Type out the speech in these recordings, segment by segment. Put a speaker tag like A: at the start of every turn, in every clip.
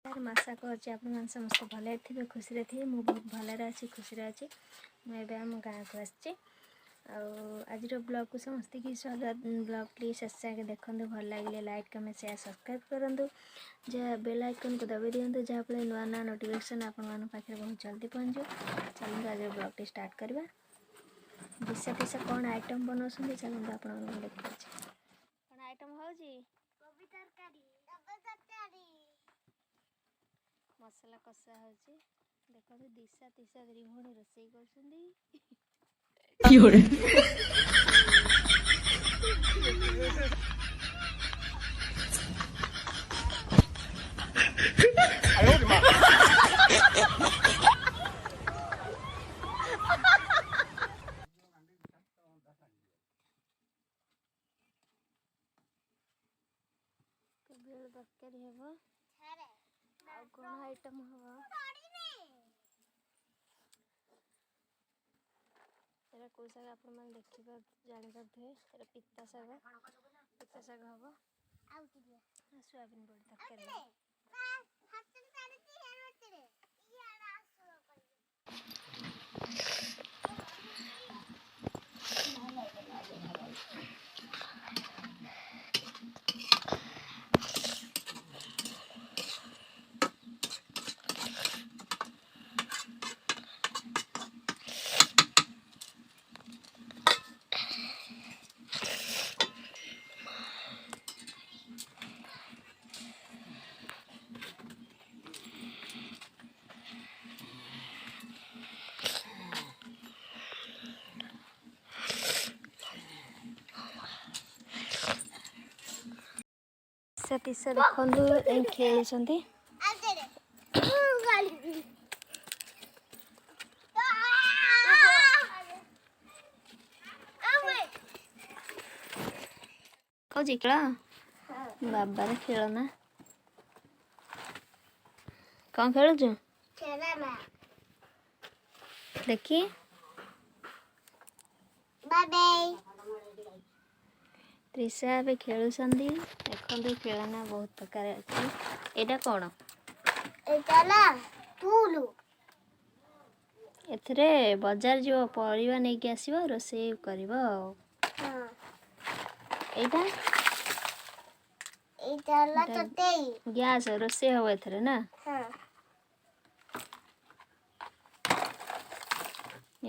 A: आशा कर समस्त भले थे खुशी थे मु बहुत भल अच्छी खुशी अच्छी मुझे आम गाँव को आसी आज ब्लॉग को समस्त की स्वागत। ब्लॉग प्लीज आगे देखो भल लगे लाइक कमेंट शेयर सब्सक्राइब करूँ जहाँ बेल आइकन को दबाई दिंतु जहाँफल नुआ नुआ नोटिफिकेशन आपण पाखे बहुत जल्दी पहुँचो। चलते आज ब्लॉग टी स्टार्ट करवा। दिशा दिशा कौन आइटम बनाऊँ चलते आप देखा कौन आइटम हो मसला कषा हो देखो दिशा तिशा रिभुणी रोसई तरकारी हम कौन आइटम हम एरा कौ शाग आप देखिए जापारे पिता शाग हम सोयाबीन बड़ी तरकारी तीसा देखु खेलुंट बाबा खेलना कौन खेलु देखी त्रिशा भी खेलुं देखो खेलना बहुत प्रकार अच्छी एटा कौन एथरे बाजार जो परिवा नहीं कि आसीबो रोसे करबो एटा गैस रोसे हो एथरे ना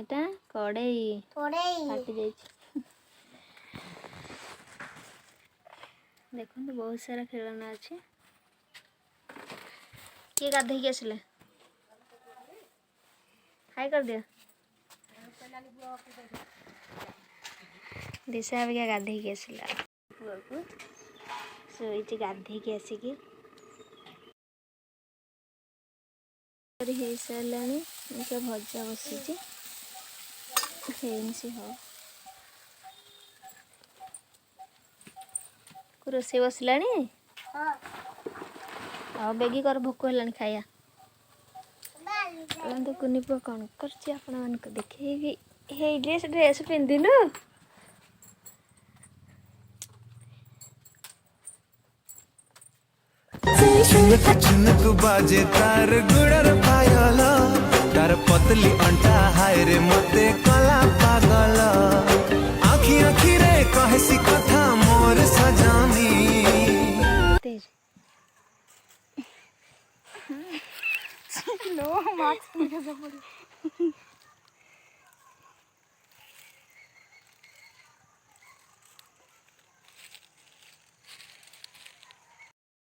A: एटा कड़ई फाटी जाई देखो बहुत सारा खेलना अच्छे किए गाधे की आसले हाई कर दिया दिशा क्या गाधे की आसला पुआ को सोई गाधे की आसिकी हो सारे भजा बसी सी हो रोसे बसला बेगी कर भोक है खाया तो कुनी पुआ कौन कर देखे ड्रेस पिंधिनु
B: बाजे तार गुड़र पायल तार पतली अंटा हाय रे मते कला पागल आखी आखी रे कहसी कथा मोर सजानी
A: लो मास्क में कैसे पड़ी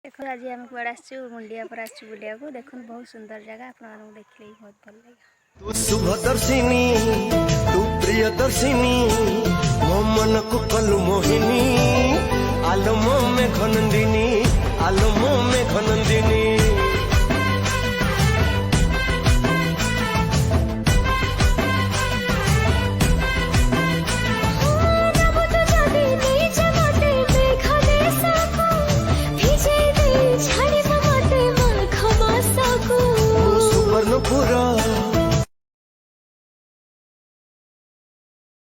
A: देखो आज आम कड़े मुंडिया पर आस बुलिया को देखो बहुत सुंदर जगह आप देखले बहुत भल लगे
B: तू शुभदर्शिनी तू प्रियदर्शिनी मो मन को कलु मोहिनी आलम में घनंदिनी आलम